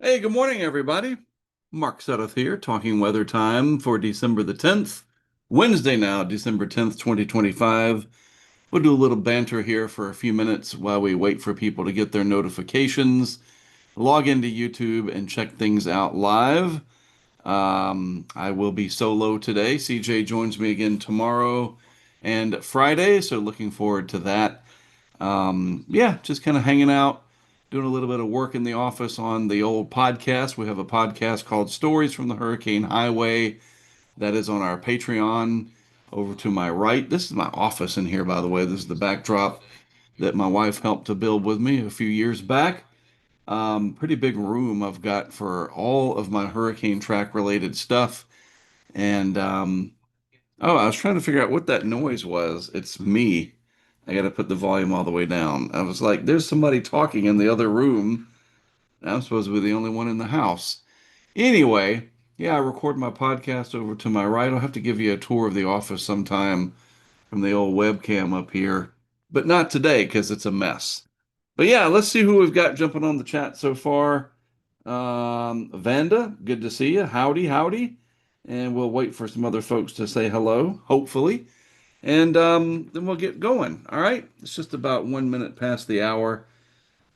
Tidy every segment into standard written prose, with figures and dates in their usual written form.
Hey, good morning, everybody. Mark Sudduth here, talking weather time for December the 10th, Wednesday now, December 10th, 2025. We'll do a little banter here for a few minutes while we wait for people to get their notifications, log into YouTube, and check things out live. I will be solo today. CJ joins me again tomorrow and Friday, so looking forward to that. Yeah, just kind of hanging out, doing a little bit of work in the office on the old podcast. We have a podcast called Stories from the Hurricane Highway that is on our Patreon over to my right. This is my office in here, by the way. This is the backdrop that my wife helped to build with me a few years back. Pretty big room I've got for all of my hurricane track related stuff. And oh, I was trying to figure out what that noise was. It's me. I got to put the volume all the way down. I was like, there's somebody talking in the other room. I'm supposed to be the only one in the house. Anyway, yeah, I record my podcast over to my right. I'll have to give you a tour of the office sometime from the old webcam up here, but not today because it's a mess. But yeah, let's see who we've got jumping on the chat so far. Vanda, good to see you. Howdy, howdy. And we'll wait for some other folks to say hello, hopefully. And then we'll get going. All right. It's just about 1 minute past the hour.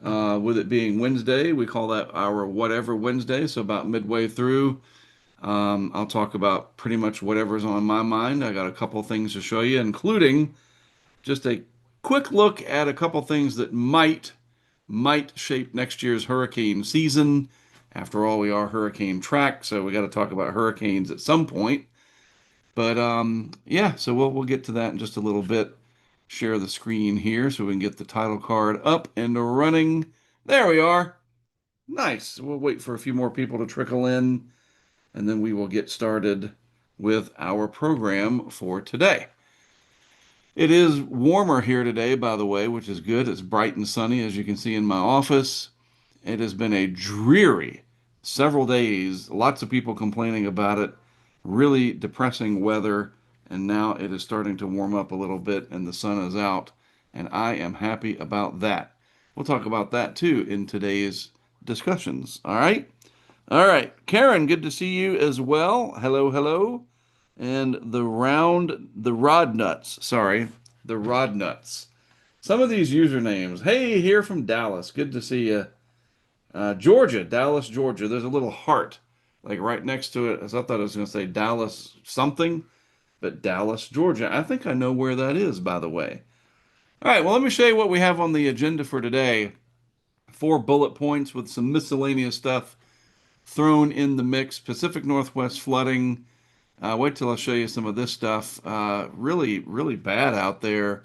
With it being Wednesday, we call that our whatever Wednesday. So about midway through, I'll talk about pretty much whatever's on my mind. I got a couple things to show you, including just a quick look at a couple things that might shape next year's hurricane season. After all, we are hurricane track, so we got to talk about hurricanes at some point. But yeah, so we'll get to that in just a little bit. Share the screen here so we can get the title card up and running. There we are. Nice. We'll wait for a few more people to trickle in, and then we will get started with our program for today. It is warmer here today, by the way, which is good. It's bright and sunny, as you can see in my office. It has been a dreary several days, lots of people complaining about it, really depressing weather, and now it is starting to warm up a little bit and the sun is out, and I am happy about that. We'll talk about that too in today's discussions. All right? All right. Karen, good to see you as well. Hello, hello. And the Rod Nuts, sorry, the Rod Nuts. Some of these usernames. Hey, here from Dallas. Good to see you. Georgia, Dallas, Georgia. There's a little heart like right next to it. As I thought I was going to say Dallas something, but Dallas, Georgia. I think I know where that is, by the way. All right, well, let me show you what we have on the agenda for today. 4 bullet points with some miscellaneous stuff thrown in the mix. Pacific Northwest flooding. Wait till I show you some of this stuff. Really, really bad out there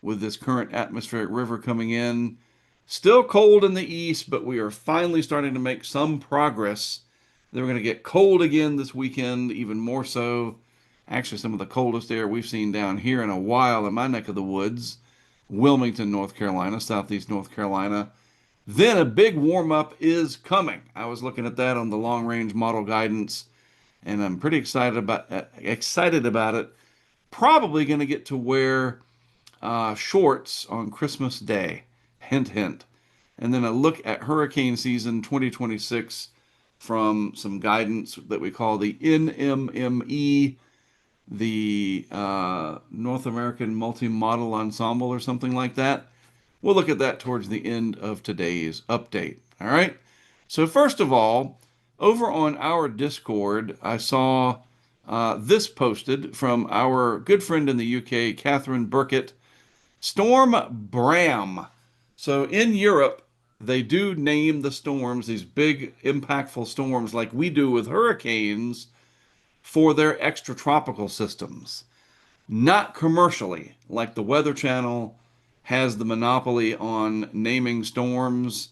with this current atmospheric river coming in. Still cold in the east, but we are finally starting to make some progress. They're going to get cold again this weekend, even more so. Actually, some of the coldest air we've seen down here in a while in my neck of the woods, Wilmington, North Carolina, southeast North Carolina. Then a big warm up is coming. I was looking at that on the long range model guidance, and I'm pretty excited about it. Probably going to get to wear shorts on Christmas Day. Hint, hint. And then a look at hurricane season 2026 from some guidance that we call the NMME, the North American Multi-Model Ensemble or something like that. We'll look at that towards the end of today's update. All right. So, first of all, over on our Discord, I saw this posted from our good friend in the UK, Catherine Burkett. Storm Bram. So in Europe, they do name the storms, these big, impactful storms, like we do with hurricanes, for their extratropical systems. Not commercially, like the Weather Channel has the monopoly on naming storms,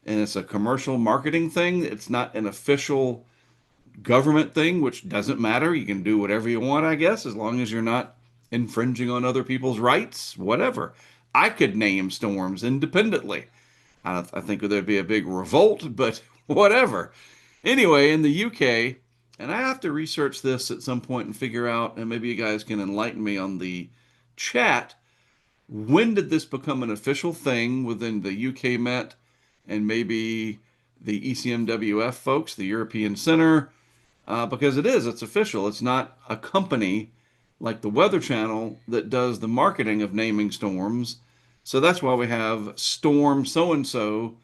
and it's a commercial marketing thing. It's not an official government thing, which doesn't matter. You can do whatever you want, I guess, as long as you're not infringing on other people's rights, whatever. I could name storms independently. I think there'd be a big revolt, but whatever. Anyway, in the UK, and I have to research this at some point and figure out, and maybe you guys can enlighten me on the chat. When did this become an official thing within the UK Met and maybe the ECMWF folks, the European Center, because it's official. It's not a company like the Weather Channel that does the marketing of naming storms. So that's why we have storm so and so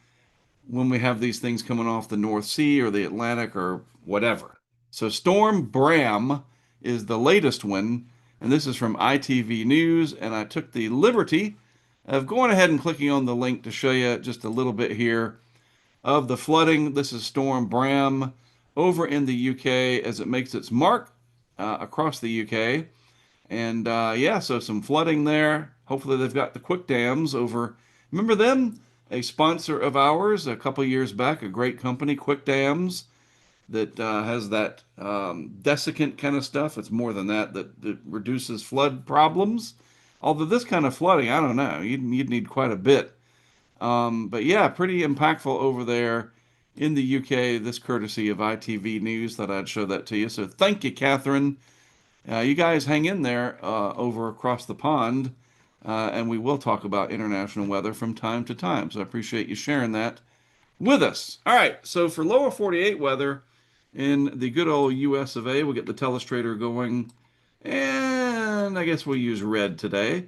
when we have these things coming off the North Sea or the Atlantic or whatever. So Storm Bram is the latest one, and this is from ITV News. And I took the liberty of going ahead and clicking on the link to show you just a little bit here of the flooding. This is Storm Bram over in the UK as it makes its mark across the UK. And yeah, so some flooding there. Hopefully they've got the quick dams over. Remember them? A sponsor of ours a couple years back, a great company, Quick Dams, that has that desiccant kind of stuff. It's more than that reduces flood problems. Although this kind of flooding, I don't know, you'd need quite a bit. But yeah, pretty impactful over there in the UK. This courtesy of ITV News. Thought I'd show that to you. So thank you, Catherine. You guys hang in there over across the pond, and we will talk about international weather from time to time. So I appreciate you sharing that with us. All right, so for lower 48 weather in the good old US of A, we'll get the telestrator going, and I guess we'll use red today.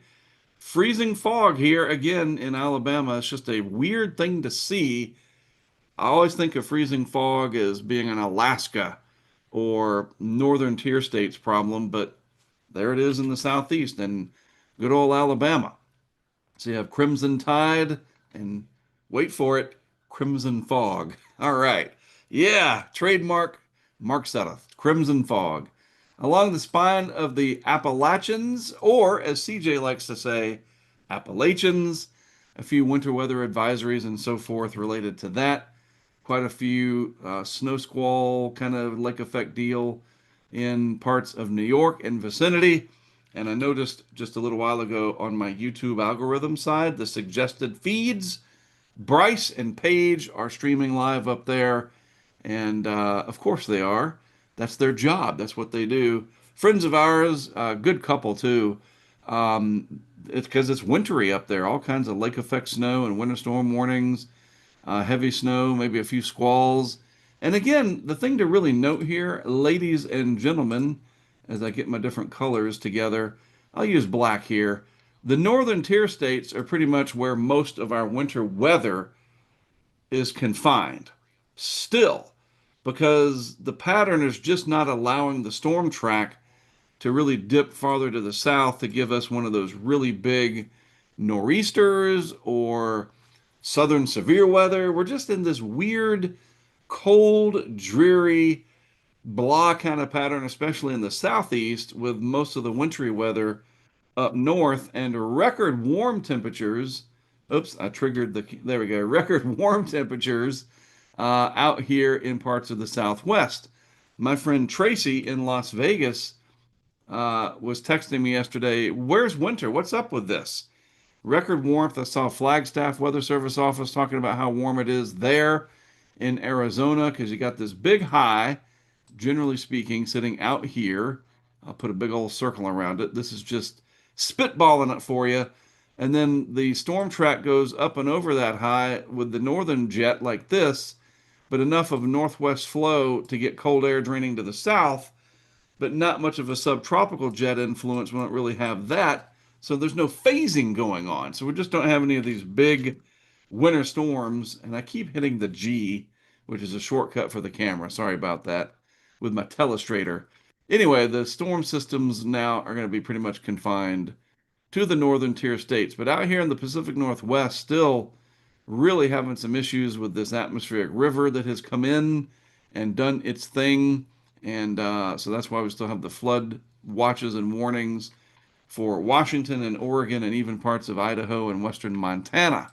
Freezing fog here again in Alabama. It's just a weird thing to see. I always think of freezing fog as being an Alaska or northern tier states problem, but there it is in the southeast and good old Alabama. So you have crimson tide and wait for it, crimson fog. All right. Yeah, trademark Mark Sudduth, crimson fog. Along the spine of the Appalachians, or as CJ likes to say, Appalachians, a few winter weather advisories and so forth related to that. Quite a few snow squall kind of lake effect deal in parts of New York and vicinity. And I noticed just a little while ago on my YouTube algorithm side, the suggested feeds. Bryce and Paige are streaming live up there. And of course they are. That's their job. That's what they do. Friends of ours, good couple too. It's because it's wintry up there. All kinds of lake effect snow and winter storm warnings, heavy snow, maybe a few squalls. And again, the thing to really note here, ladies and gentlemen, as I get my different colors together, I'll use black here. The northern tier states are pretty much where most of our winter weather is confined. Still, because the pattern is just not allowing the storm track to really dip farther to the south to give us one of those really big nor'easters or southern severe weather. We're just in this weird, cold, dreary, blah kind of pattern, especially in the southeast, with most of the wintry weather up north and record warm temperatures. Oops, I triggered there we go. Record warm temperatures out here in parts of the Southwest. My friend Tracy in Las Vegas was texting me yesterday, where's winter? What's up with this? Record warmth. I saw Flagstaff Weather Service office talking about how warm it is there in Arizona because you got this big high, generally speaking, sitting out here. I'll put a big old circle around it. This is just spitballing it for you. And then the storm track goes up and over that high with the northern jet like this, but enough of a northwest flow to get cold air draining to the south, but not much of a subtropical jet influence. We don't really have that. So there's no phasing going on. So we just don't have any of these big winter storms. And I keep hitting the G, which is a shortcut for the camera. Sorry about that with my telestrator. Anyway, the storm systems now are going to be pretty much confined to the northern tier states. But out here in the Pacific Northwest, still really having some issues with this atmospheric river that has come in and done its thing. And so that's why we still have the flood watches and warnings for Washington and Oregon and even parts of Idaho and western Montana.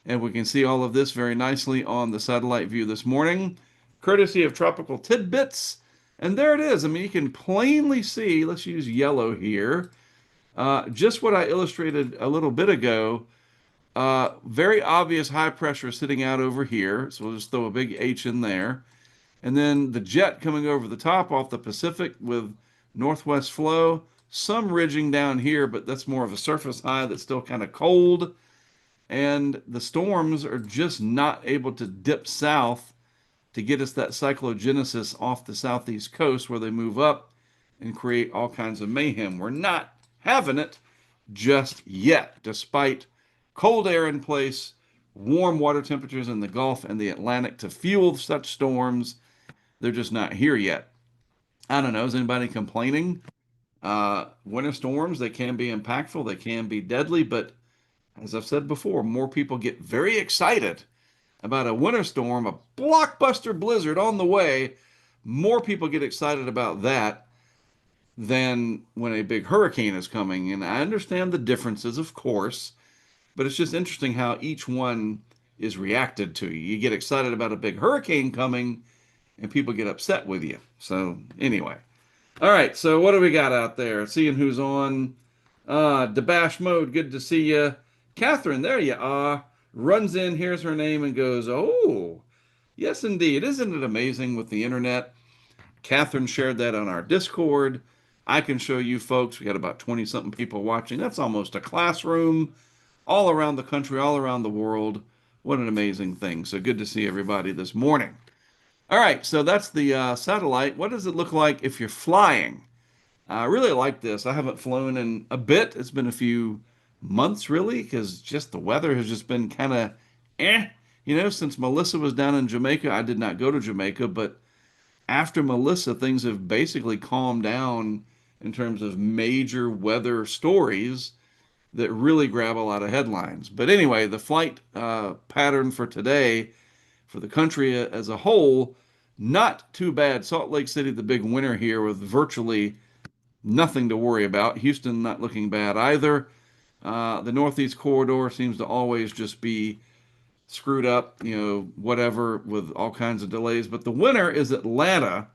And we can see all of this very nicely on the satellite view this morning, courtesy of Tropical Tidbits. And there it is. I mean, you can plainly see, let's use yellow here, just what I illustrated a little bit ago. Very obvious high pressure sitting out over here. So we'll just throw a big H in there. And then the jet coming over the top off the Pacific with northwest flow. Some ridging down here, but that's more of a surface high that's still kind of cold. and the storms are just not able to dip south to get us that cyclogenesis off the southeast coast where they move up and create all kinds of mayhem. We're not having it just yet, despite cold air in place, warm water temperatures in the Gulf and the Atlantic to fuel such storms. They're just not here yet. I don't know. Is anybody complaining? Winter storms, they can be impactful, they can be deadly, but as I've said before, more people get very excited about a winter storm, a blockbuster blizzard on the way. More people get excited about that than when a big hurricane is coming. And I understand the differences, of course, but it's just interesting how each one is reacted to. You get excited about a big hurricane coming, and people get upset with you. So, anyway. All right, so what do we got out there? Seeing who's on. Debash Mode, good to see you. Catherine, there you are. Runs in, hears her name, and goes, oh, yes, indeed. Isn't it amazing with the internet? Catherine shared that on our Discord. I can show you folks. We got about 20 something people watching. That's almost a classroom all around the country, all around the world. What an amazing thing. So good to see everybody this morning. All right, so that's the satellite. What does it look like if you're flying? I really like this. I haven't flown in a bit. It's been a few months, really, because just the weather has just been kind of eh. You know, since Melissa was down in Jamaica, I did not go to Jamaica, but after Melissa, things have basically calmed down in terms of major weather stories that really grab a lot of headlines. But anyway, the flight pattern for today, for the country as a whole, not too bad. Salt Lake City, the big winner here, with virtually nothing to worry about. Houston not looking bad either. The Northeast corridor seems to always just be screwed up, you know, whatever, with all kinds of delays. But the winner is Atlanta.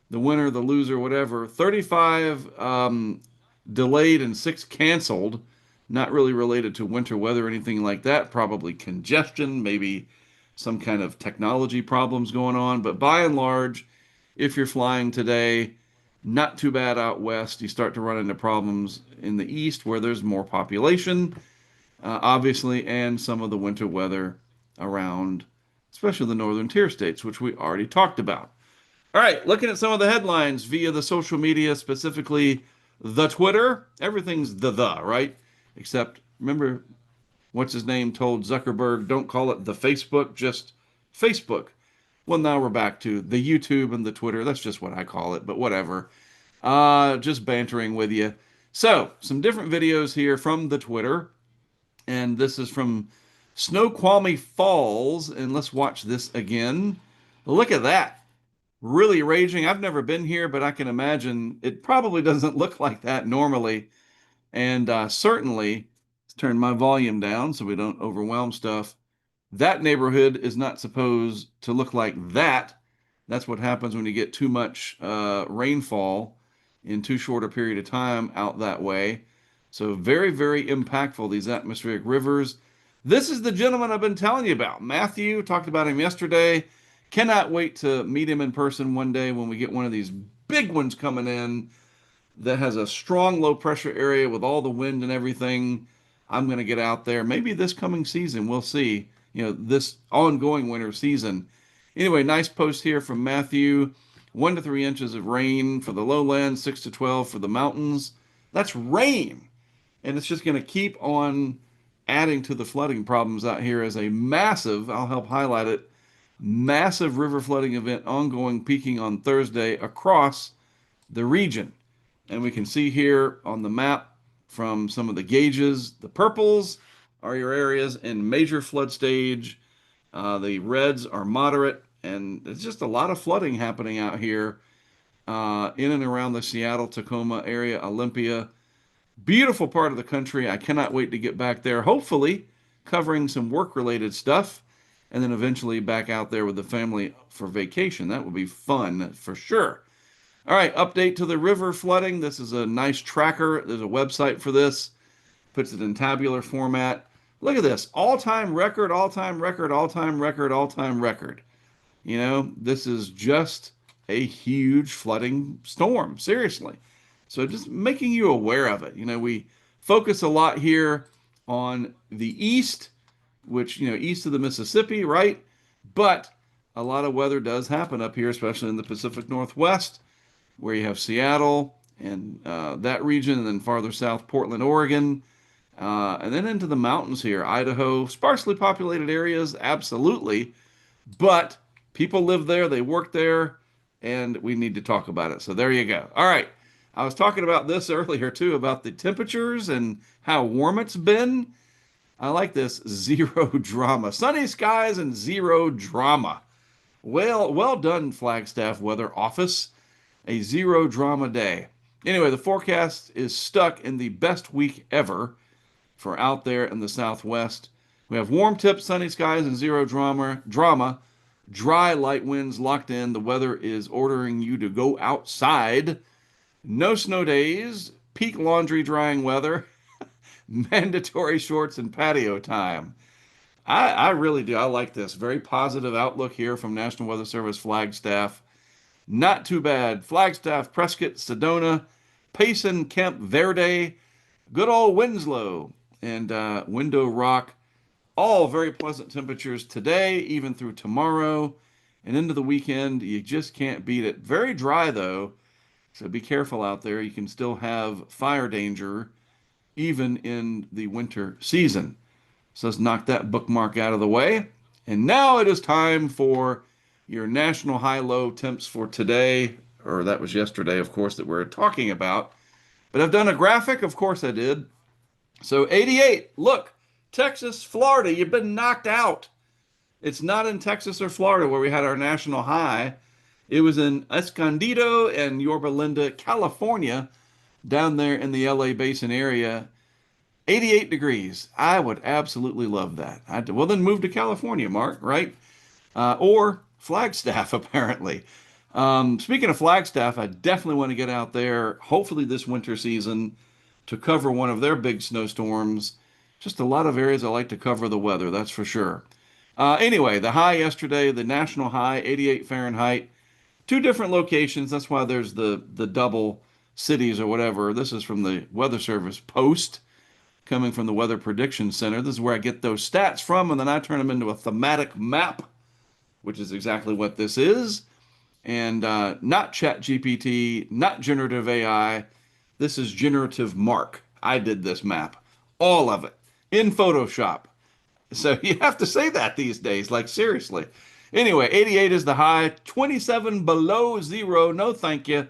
The winner, the loser, whatever. 35 delayed and 6 canceled. Not really related to winter weather or anything like that. Probably congestion, maybe some kind of technology problems going on. But by and large, if you're flying today, not too bad out west. You start to run into problems in the east where there's more population, obviously, and some of the winter weather around, especially the northern tier states, which we already talked about. All right, looking at some of the headlines via the social media, specifically the Twitter. Everything's right? Except, remember, what's his name told Zuckerberg, don't call it the Facebook, just Facebook. Well, now we're back to the YouTube and the Twitter. That's just what I call it, but whatever. Just bantering with you. So, some different videos here from the Twitter. And this is from Snoqualmie Falls. And let's watch this again. Look at that. Really raging. I've never been here, but I can imagine it probably doesn't look like that normally. And certainly, let's turn my volume down so we don't overwhelm stuff. That neighborhood is not supposed to look like that. That's what happens when you get too much rainfall in too short a period of time out that way. So very, very impactful, these atmospheric rivers. This is the gentleman I've been telling you about. Matthew, talked about him yesterday. Cannot wait to meet him in person one day when we get one of these big ones coming in that has a strong low pressure area with all the wind and everything. I'm going to get out there. Maybe this coming season, we'll see. You know, this ongoing winter season. Anyway, nice post here from Matthew. 1 to 3 inches of rain for the lowlands, 6 to 12 for the mountains. That's rain. And it's just going to keep on adding to the flooding problems out here as a massive, I'll help highlight it, massive river flooding event ongoing, peaking on Thursday across the region. And we can see here on the map from some of the gauges, the purples are your areas in major flood stage. The reds are moderate, and there's just a lot of flooding happening out here in and around the Seattle, Tacoma area, Olympia. Beautiful part of the country. I cannot wait to get back there, hopefully covering some work-related stuff, and then eventually back out there with the family for vacation. That will be fun for sure. All right, update to the river flooding. This is a nice tracker. There's a website for this. Puts it in tabular format. Look at this. All-time record, all-time record, all-time record, all-time record. You know, this is just a huge flooding storm, seriously. So just making you aware of it. You know, we focus a lot here on the east which, east of the Mississippi, right? But a lot of weather does happen up here, especially in the Pacific Northwest, where you have Seattle and that region, and then farther south, Portland, Oregon, and then into the mountains here, Idaho, sparsely populated areas, absolutely. But people live there, they work there, and we need to talk about it. So there you go. All right. I was talking about this earlier too, about the temperatures and how warm it's been. I like this zero drama. Sunny skies and zero drama. Well done, Flagstaff Weather Office. A zero drama day. Anyway, the forecast is stuck in the best week ever for out there in the Southwest. We have warm tips, sunny skies, and zero drama. Dry light winds locked in. The weather is ordering you to go outside. No snow days. Peak laundry drying weather. Mandatory shorts and patio time. I really do. I like this. Very positive outlook here from National Weather Service Flagstaff. Not too bad. Flagstaff, Prescott, Sedona, Payson, Kemp, Verde, good old Winslow, and Window Rock. All very pleasant temperatures today, even through tomorrow and into the weekend. You just can't beat it. Very dry, though, so be careful out there. You can still have fire danger even in the winter season. So let's knock that bookmark out of the way. And now it is time for your national high-low temps for today, or that was yesterday, of course, that we're talking about. But I've done a graphic, of course I did. So 88, look, Texas, Florida, you've been knocked out. It's not in Texas or Florida where we had our national high. It was in Escondido and Yorba Linda, California, down there in the LA Basin area. 88 degrees. I would absolutely love that. Well, then move to California, Mark, right? Or Flagstaff, apparently. Speaking of Flagstaff, I definitely want to get out there, hopefully this winter season, to cover one of their big snowstorms. Just a lot of areas I like to cover the weather, that's for sure. Anyway, the high yesterday, the national high, 88 Fahrenheit. Two different locations. That's why there's the double cities or whatever. This is from the Weather Service Post, coming from the Weather Prediction Center. This is where I get those stats from, and then I turn them into a thematic map, which is exactly what this is. And not ChatGPT, not generative AI. This is generative Mark. I did this map, all of it, in Photoshop. So you have to say that these days, like seriously. Anyway, 88 is the high, 27 below zero, no thank you.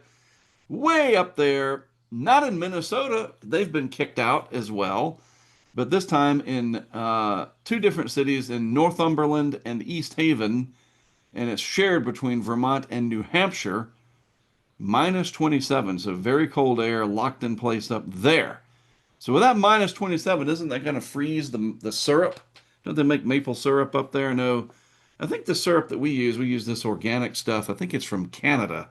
Way up there, not in Minnesota. They've been kicked out as well, but this time in two different cities in Northumberland and East Haven, and it's shared between Vermont and New Hampshire. Minus 27, so very cold air locked in place up there. So with that minus 27, isn't that going to freeze the syrup? Don't they make maple syrup up there? No. I think the syrup that we use this organic stuff. I think it's from Canada.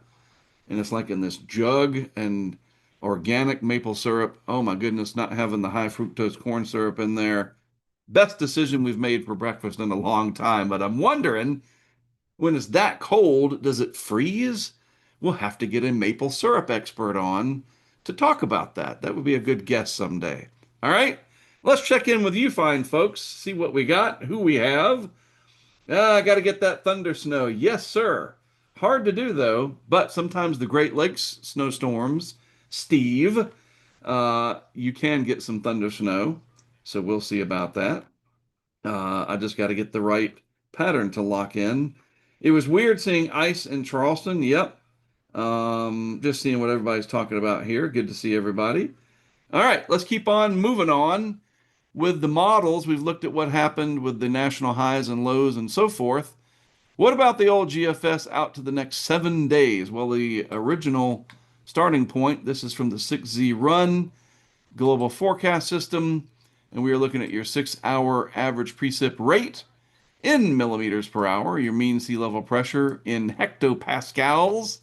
And it's like in this jug and organic maple syrup. Oh my goodness, not having the high fructose corn syrup in there. Best decision we've made for breakfast in a long time. But I'm wondering, when it's that cold, does it freeze? We'll have to get a maple syrup expert on to talk about that. That would be a good guess someday. All right, let's check in with you fine folks, see what we got, who we have. I got to get that thunder snow. Yes, sir. Hard to do, though, but sometimes the Great Lakes snowstorms, Steve, you can get some thunder snow. So we'll see about that. I just got to get the right pattern to lock in. It was weird seeing ice in Charleston. Yep. Just seeing what everybody's talking about here. Good to see everybody. All right, let's keep on moving on with the models. We've looked at what happened with the national highs and lows and so forth. What about the old GFS out to the next 7 days? Well, the original starting point, this is from the 6Z Run Global Forecast System, and we are looking at your 6-hour average precip rate in millimeters per hour, your mean sea level pressure in hectopascals.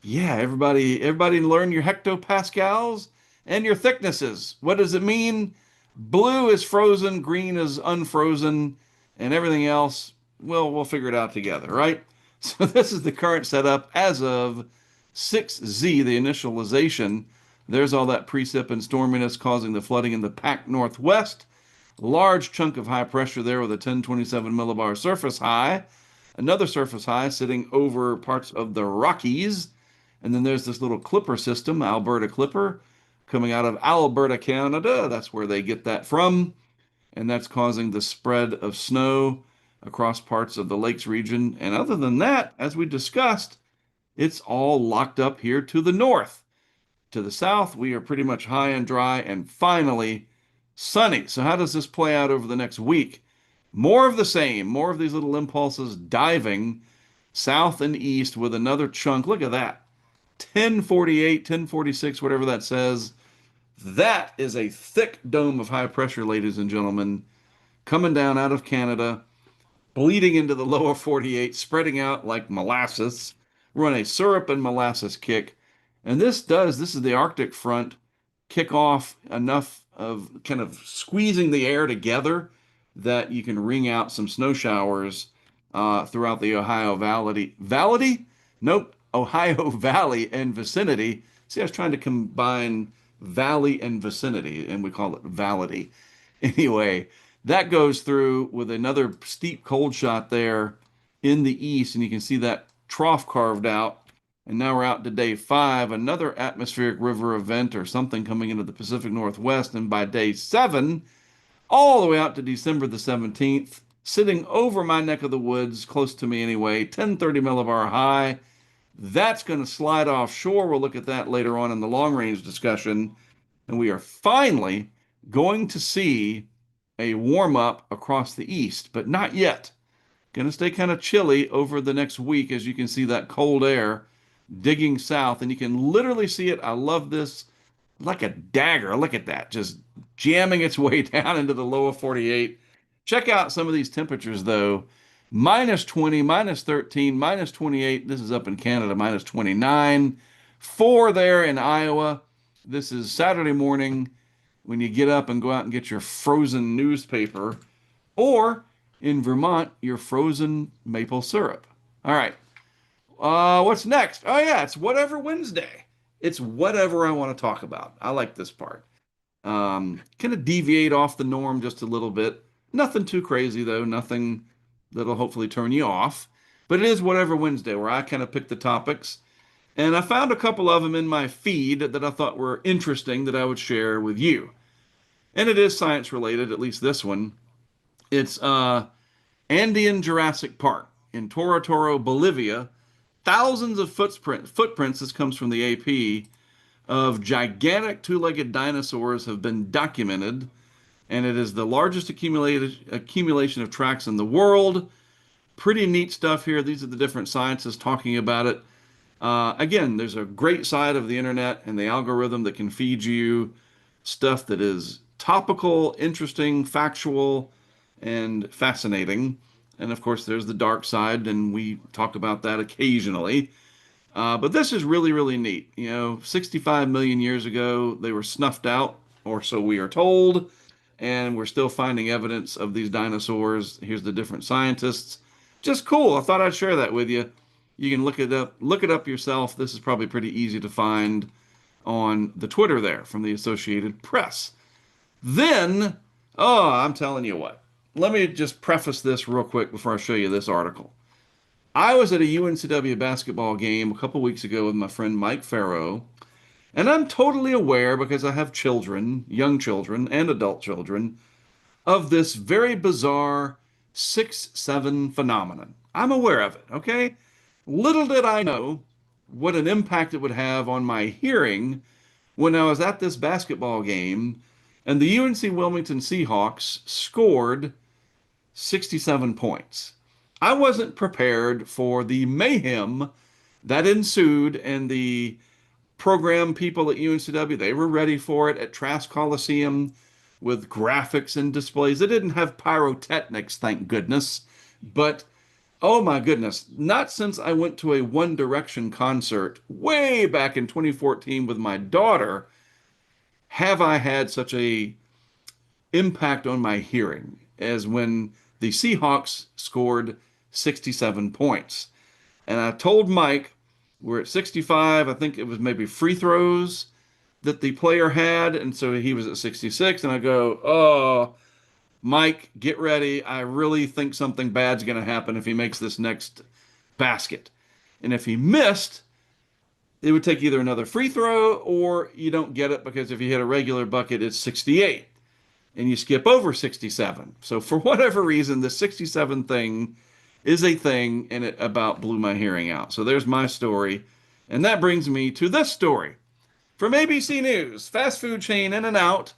Yeah, everybody learn your hectopascals and your thicknesses. What does it mean? Blue is frozen, green is unfrozen, and everything else, well, we'll figure it out together, right? So this is the current setup as of 6Z, the initialization. There's all that precip and storminess causing the flooding in the Pac Northwest. Large chunk of high pressure there with a 1027 millibar surface high. Another surface high sitting over parts of the Rockies. And then there's this little clipper system, Alberta Clipper, coming out of Alberta, Canada. That's where they get that from. And that's causing the spread of snow across parts of the lakes region. And other than that, as we discussed, it's all locked up here to the north. To the south, we are pretty much high and dry and finally sunny. So, how does this play out over the next week? More of the same, more of these little impulses diving south and east with another chunk. Look at that. 1048, 1046, whatever that says. That is a thick dome of high pressure, ladies and gentlemen, coming down out of Canada, bleeding into the lower 48, spreading out like molasses. We're on a syrup and molasses kick. And this is the Arctic front, kick off enough of kind of squeezing the air together that you can wring out some snow showers throughout the Ohio Valley. Valley? Nope. Ohio Valley and vicinity. See, I was trying to combine valley and vicinity, and we call it validity. Anyway, that goes through with another steep cold shot there in the east, and you can see that trough carved out. And now we're out to day 5, another atmospheric river event or something coming into the Pacific Northwest. And by day 7, all the way out to December the 17th, sitting over my neck of the woods, close to me anyway, 1030 millibar high. That's going to slide offshore. We'll look at that later on in the long range discussion. And we are finally going to see a warm up across the east, but not yet. Going to stay kind of chilly over the next week as you can see that cold air digging south, and you can literally see it. I love this, like a dagger. Look at that, just jamming its way down into the lower 48. Check out some of these temperatures, though. Minus 20, minus 13, minus 28. This is up in Canada, minus 29. 4 there in Iowa. This is Saturday morning when you get up and go out and get your frozen newspaper, or in Vermont, your frozen maple syrup. All right. What's next? Oh, yeah, it's Whatever Wednesday. It's whatever I want to talk about. I like this part. Kind of deviate off the norm just a little bit. Nothing too crazy, though. Nothing that'll hopefully turn you off. But it is Whatever Wednesday, where I kind of pick the topics. And I found a couple of them in my feed that I thought were interesting that I would share with you. And it is science related, at least this one. It's Andean Jurassic Park in Toro Toro, Bolivia. Thousands of footprints, this comes from the AP, of gigantic two-legged dinosaurs have been documented, and it is the largest accumulation of tracks in the world. Pretty neat stuff here. These are the different scientists talking about it. Again, there's a great side of the internet and the algorithm that can feed you stuff that is topical, interesting, factual, and fascinating. And of course, there's the dark side, and we talk about that occasionally. But this is really, really neat. 65 million years ago, they were snuffed out, or so we are told, and we're still finding evidence of these dinosaurs. Here's the different scientists. Just cool. I thought I'd share that with you. You can look it up yourself. This is probably pretty easy to find on the Twitter there from the Associated Press. Then, oh, I'm telling you what. Let me just preface this real quick before I show you this article. I was at a UNCW basketball game a couple weeks ago with my friend Mike Farrow, and I'm totally aware, because I have children, young children and adult children, of this very bizarre 6-7 phenomenon. I'm aware of it, okay? Little did I know what an impact it would have on my hearing when I was at this basketball game and the UNC Wilmington Seahawks scored 67 points. I wasn't prepared for the mayhem that ensued, and the program people at UNCW, they were ready for it at Trask Coliseum with graphics and displays. They didn't have pyrotechnics, thank goodness, but oh my goodness, not since I went to a One Direction concert way back in 2014 with my daughter have I had such a impact on my hearing as when the Seahawks scored 67 points. And I told Mike, we're at 65. I think it was maybe free throws that the player had. And so he was at 66. And I go, oh, Mike, get ready. I really think something bad's going to happen if he makes this next basket. And if he missed, it would take either another free throw or you don't get it because if you hit a regular bucket, it's 68 and you skip over 67. So for whatever reason, the 67 thing is a thing and it about blew my hearing out. So there's my story. And that brings me to this story from ABC News. Fast food chain In-N-Out,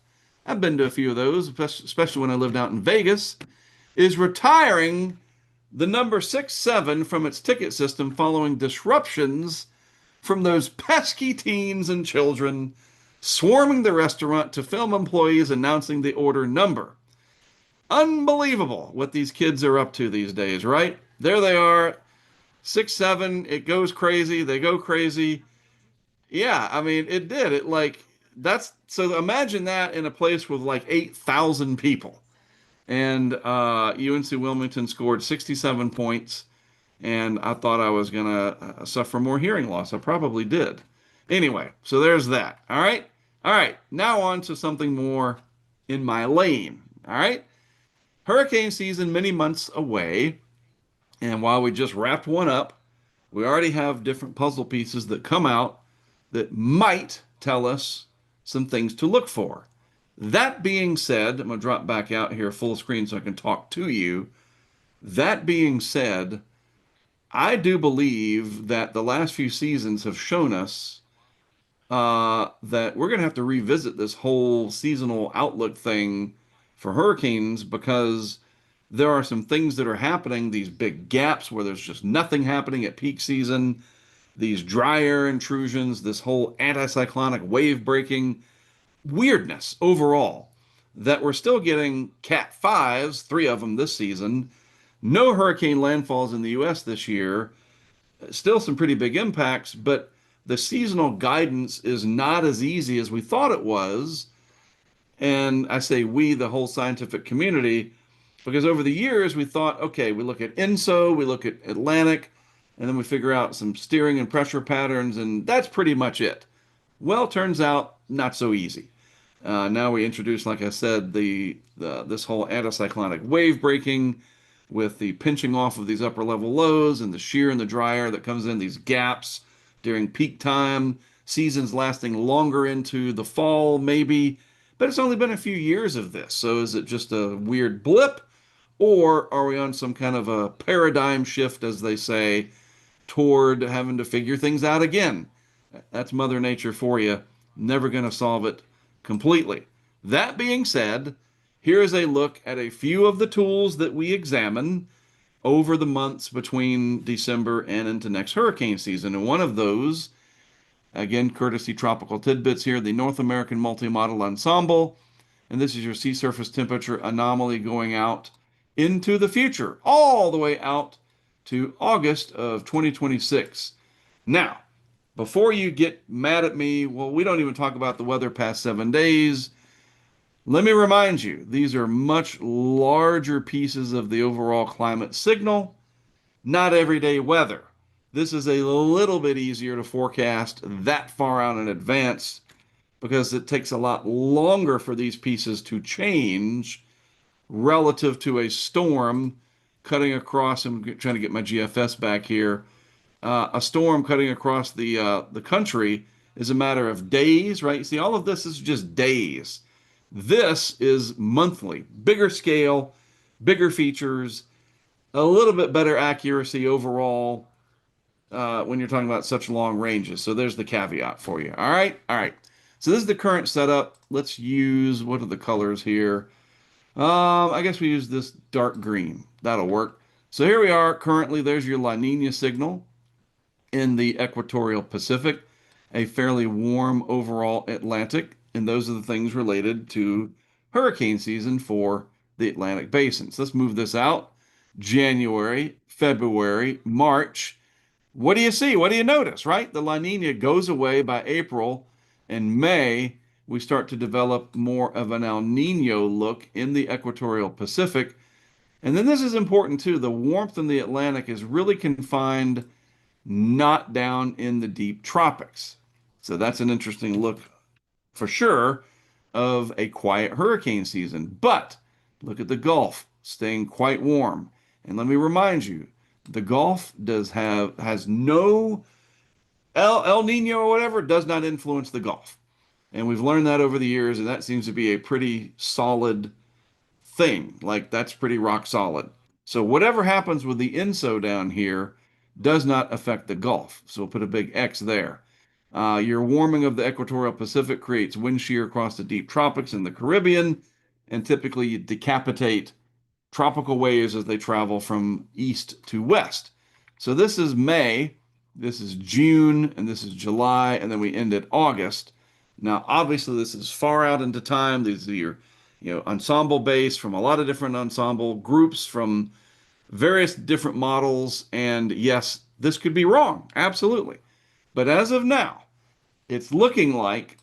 I've been to a few of those, especially when I lived out in Vegas, is retiring the number 6-7 from its ticket system following disruptions from those pesky teens and children swarming the restaurant to film employees announcing the order number. Unbelievable what these kids are up to these days, right? There they are, 6-7, it goes crazy, they go crazy. Yeah, I mean, it did. It like that's so imagine that in a place with like 8,000 people. And UNC Wilmington scored 67 points, and I thought I was gonna suffer more hearing loss. I probably did. Anyway, so there's that. All right. All right. Now on to something more in my lane. All right. Hurricane season many months away, and while we just wrapped one up, we already have different puzzle pieces that come out that might tell us some things to look for. That being said, I'm going to drop back out here full screen so I can talk to you. That being said, I do believe that the last few seasons have shown us that we're going to have to revisit this whole seasonal outlook thing for hurricanes because there are some things that are happening, these big gaps where there's just nothing happening at peak season, these dry air intrusions, this whole anticyclonic wave breaking weirdness overall that we're still getting Cat 5s, three of them this season. No hurricane landfalls in the U.S. this year. Still some pretty big impacts, but the seasonal guidance is not as easy as we thought it was. And I say we, the whole scientific community, because over the years we thought, okay, we look at ENSO, we look at Atlantic, and then we figure out some steering and pressure patterns, and that's pretty much it. Well, turns out not so easy. Now we introduce, like I said, this whole anticyclonic wave breaking with the pinching off of these upper level lows and the shear and the dry air that comes in these gaps during peak time, seasons lasting longer into the fall, maybe. But it's only been a few years of this. So is it just a weird blip? Or are we on some kind of a paradigm shift, as they say, toward having to figure things out again? That's Mother Nature for you. Never going to solve it completely. That being said, here is a look at a few of the tools that we examine over the months between December and into next hurricane season. And one of those, again, courtesy Tropical Tidbits here, the North American Multi-Model Ensemble. And this is your sea surface temperature anomaly going out into the future, all the way out to August of 2026. Now, before you get mad at me, well, we don't even talk about the weather past 7 days. Let me remind you, these are much larger pieces of the overall climate signal, not everyday weather. This is a little bit easier to forecast that far out in advance because it takes a lot longer for these pieces to change relative to a storm cutting across. I'm trying to get my GFS back here. A storm cutting across the country is a matter of days, right? You see, all of this is just days. This is monthly, bigger scale, bigger features, a little bit better accuracy overall when you're talking about such long ranges. So there's the caveat for you. All right, all right. So this is the current setup. Let's use, what are the colors here? I guess we use this dark green. That'll work. So here we are. Currently, there's your La Nina signal in the equatorial Pacific, a fairly warm overall Atlantic, and those are the things related to hurricane season for the Atlantic basin. So let's move this out. January, February, March. What do you see? What do you notice, right? The La Nina goes away by April and May. We start to develop more of an El Nino look in the equatorial Pacific. And then this is important too. The warmth in the Atlantic is really confined not down in the deep tropics. So that's an interesting look for sure of a quiet hurricane season. But Look at the Gulf, staying quite warm. And let me remind you, the Gulf has no El Nino or whatever does not influence the Gulf. And we've learned that over the years, and that seems to be a pretty solid thing. Like that's pretty rock solid. So whatever happens with the INSO down here does not affect the Gulf. So we'll put a big X there. Your warming of the equatorial Pacific creates wind shear across the deep tropics and the Caribbean, and typically you decapitate tropical waves as they travel from east to west. So this is May, this is June, and this is July, and then we end at August. Now, obviously, this is far out into time. These are your, ensemble base from a lot of different ensemble groups from various different models. And yes, this could be wrong, absolutely. But as of now, it's looking like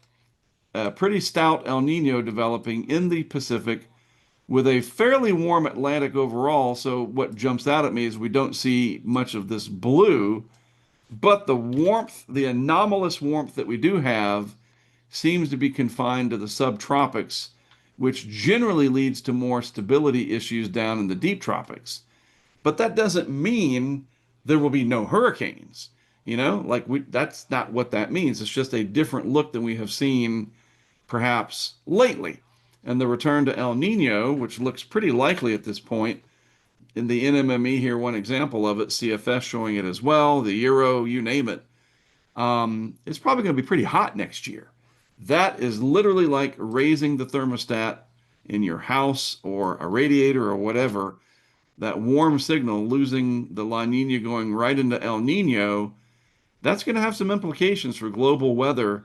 a pretty stout El Nino developing in the Pacific with a fairly warm Atlantic overall. So what jumps out at me is we don't see much of this blue, but the warmth, the anomalous warmth that we do have seems to be confined to the subtropics, which generally leads to more stability issues down in the deep tropics. But that doesn't mean there will be no hurricanes. That's not what that means. It's just a different look than we have seen perhaps lately. And the return to El Nino, which looks pretty likely at this point, in the NMME here, one example of it, CFS showing it as well, the Euro, you name it, it's probably going to be pretty hot next year. That is literally like raising the thermostat in your house or a radiator or whatever. That warm signal, losing the La Nina going right into El Nino, that's going to have some implications for global weather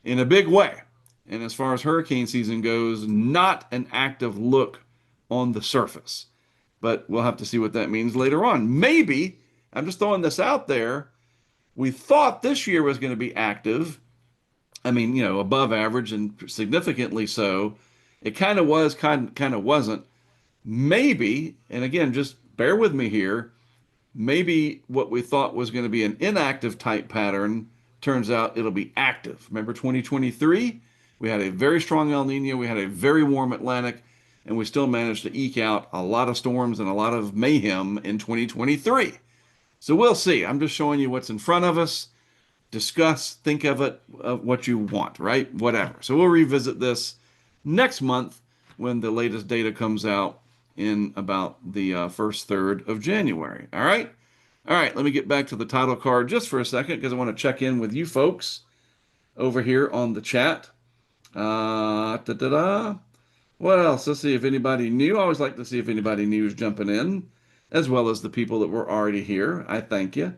in a big way. And as far as hurricane season goes, not an active look on the surface. But we'll have to see what that means later on. Maybe, I'm just throwing this out there, we thought this year was going to be active. I mean, above average and significantly so. It kind of was, kind of wasn't. Maybe, and again, just bear with me here, maybe what we thought was going to be an inactive type pattern turns out it'll be active. Remember 2023? We had a very strong El Nino, we had a very warm Atlantic, and we still managed to eke out a lot of storms and a lot of mayhem in 2023. So we'll see. I'm just showing you what's in front of us. Discuss, think of it, what you want, right? Whatever. So we'll revisit this next month when the latest data comes out in about the first third of January. All right? All right, let me get back to the title card just for a second because I want to check in with you folks over here on the chat. What else? Let's see if anybody new. I always like to see if anybody new is jumping in, as well as the people that were already here. I thank you.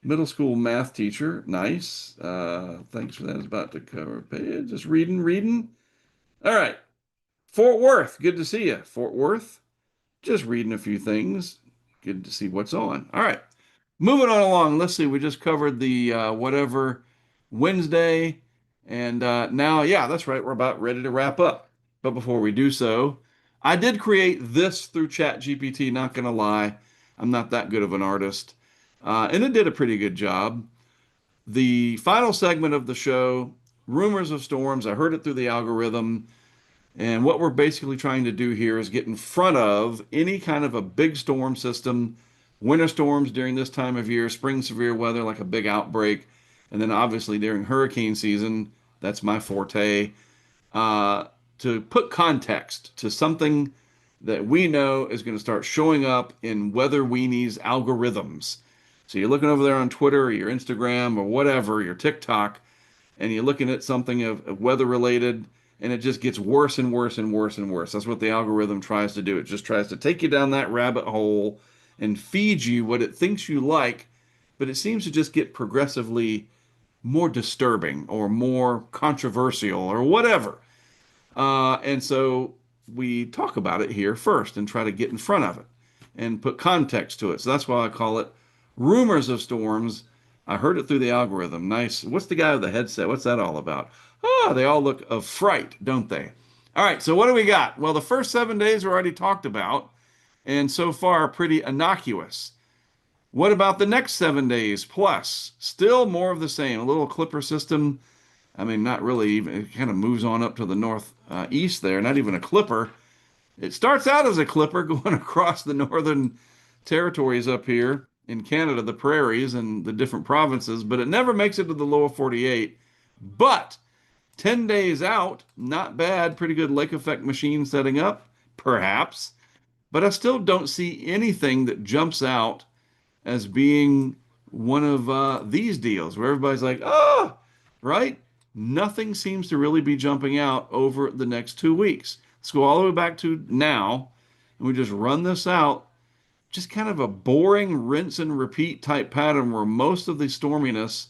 Middle school math teacher. Nice. Thanks for that. It's about to cover page. Just reading. All right. Fort Worth. Good to see you. Fort Worth. Just reading a few things. Good to see what's on. All right. Moving on along. Let's see. We just covered the whatever Wednesday. And now, yeah, that's right. We're about ready to wrap up. But before we do so, I did create this through ChatGPT. Not going to lie. I'm not that good of an artist. And it did a pretty good job. The final segment of the show, Rumors of Storms, I heard it through the algorithm. And what we're basically trying to do here is get in front of any kind of a big storm system, winter storms during this time of year, spring severe weather like a big outbreak, and then obviously during hurricane season, that's my forte, to put context to something that we know is going to start showing up in Weather Weenie's algorithms. So you're looking over there on Twitter or your Instagram or whatever, your TikTok, and you're looking at something of weather related, and it just gets worse and worse and worse and worse. That's what the algorithm tries to do. It just tries to take you down that rabbit hole and feed you what it thinks you like, but it seems to just get progressively more disturbing or more controversial or whatever. And so we talk about it here first and try to get in front of it and put context to it. So that's why I call it Rumors of Storms. I heard it through the algorithm. Nice. What's the guy with the headset? What's that all about? Oh, they all look of fright, don't they? All right, so what do we got? Well, the first 7 days are already talked about, and so far pretty innocuous. What about the next 7 days plus? Still more of the same. A little clipper system I mean, not really even, it kind of moves on up to the north east there, not even a clipper. It starts out as a clipper going across the northern territories up here in Canada, the prairies and the different provinces, but it never makes it to the lower 48. But 10 days out, not bad, pretty good lake effect machine setting up, perhaps. But I still don't see anything that jumps out as being one of these deals where everybody's like, oh, right? Nothing seems to really be jumping out over the next 2 weeks. Let's go all the way back to now, and we just run this out. Just kind of a boring rinse and repeat type pattern where most of the storminess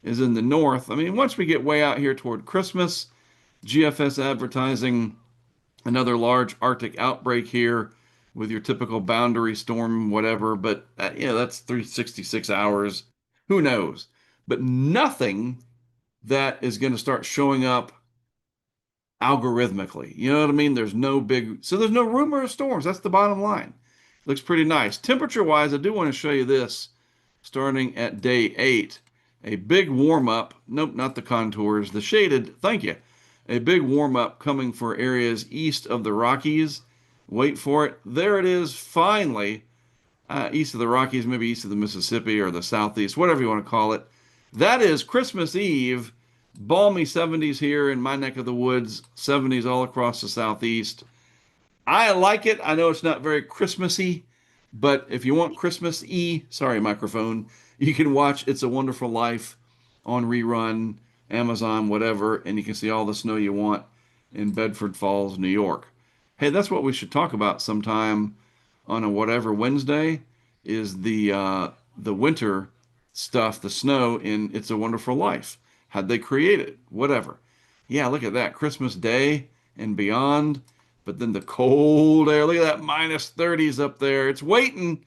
is in the north. I mean, once we get way out here toward Christmas, GFS advertising another large Arctic outbreak here with your typical boundary storm, whatever. But that's 366 hours. Who knows? But nothing that is going to start showing up algorithmically. You know what I mean? There's no big, so there's no rumor of storms. That's the bottom line. Looks pretty nice. Temperature wise, I do want to show you this starting at day 8. A big warm up. Nope, not the contours, the shaded. Thank you. A big warm up coming for areas east of the Rockies. Wait for it. There it is, finally. East of the Rockies, maybe east of the Mississippi or the southeast, whatever you want to call it. That is Christmas Eve. Balmy 70s here in my neck of the woods, 70s all across the southeast. I like it. I know it's not very Christmassy, but if you want Christmas-y, sorry, microphone, you can watch It's a Wonderful Life on rerun, Amazon, whatever, and you can see all the snow you want in Bedford Falls, New York. Hey, that's what we should talk about sometime on a whatever Wednesday is the winter stuff, the snow in It's a Wonderful Life. How'd they create it? Whatever. Yeah, look at that. Christmas Day and beyond. But then the cold air, look at that minus 30s up there. It's waiting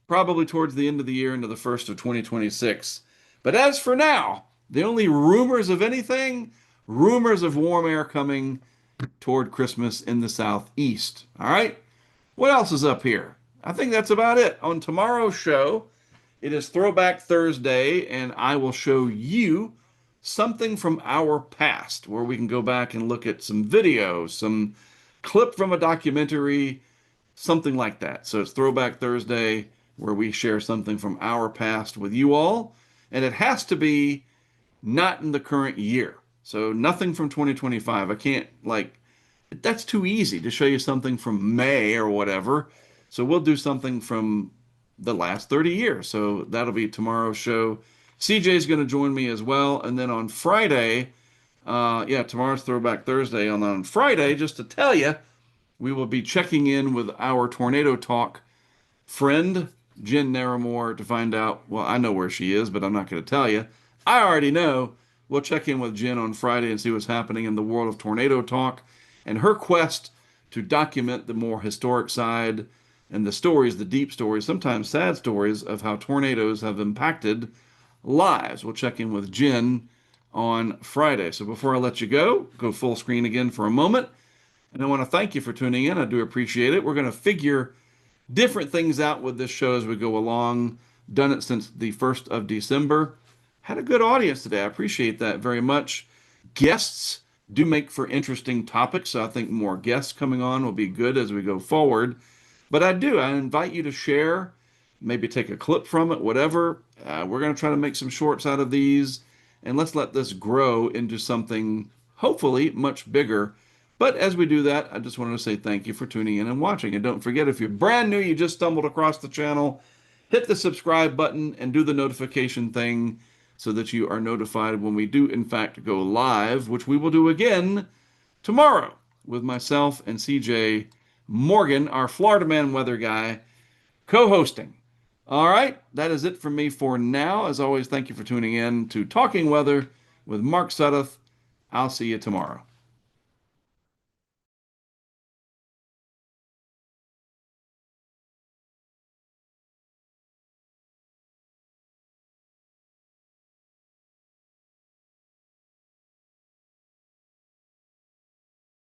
probably towards the end of the year into the first of 2026. But as for now, the only rumors of anything, rumors of warm air coming toward Christmas in the southeast. All right. What else is up here? I think that's about it. On tomorrow's show, it is Throwback Thursday, and I will show you something from our past where we can go back and look at some videos, some clip from a documentary, something like that. So it's Throwback Thursday where we share something from our past with you all. And it has to be not in the current year. So nothing from 2025. I can't, like, that's too easy to show you something from May or whatever. So we'll do something from the last 30 years. So that'll be tomorrow's show. CJ's going to join me as well. And then on Friday, tomorrow's Throwback Thursday. And on Friday, just to tell you, we will be checking in with our Tornado Talk friend, Jen Naramore, to find out. Well, I know where she is, but I'm not going to tell you. I already know. We'll check in with Jen on Friday and see what's happening in the world of Tornado Talk and her quest to document the more historic side and the stories, the deep stories, sometimes sad stories of how tornadoes have impacted lives. We'll check in with Jen on Friday. So before I let you go full screen again for a moment. And I want to thank you for tuning in. I do appreciate it. We're going to figure different things out with this show as we go along. Done it since the 1st of December. Had a good audience today. I appreciate that very much. Guests do make for interesting topics, so I think more guests coming on will be good as we go forward. But I invite you to share, maybe take a clip from it, whatever. We're going to try to make some shorts out of these, and let's let this grow into something hopefully much bigger. But as we do that, I just wanted to say thank you for tuning in and watching. And don't forget, if you're brand new, you just stumbled across the channel, hit the subscribe button and do the notification thing so that you are notified when we do, in fact, go live, which we will do again tomorrow with myself and CJ Morgan, our Florida Man weather guy, co-hosting. All right, that is it from me for now. As always, thank you for tuning in to Talking Weather with Mark Sudduth. I'll see you tomorrow.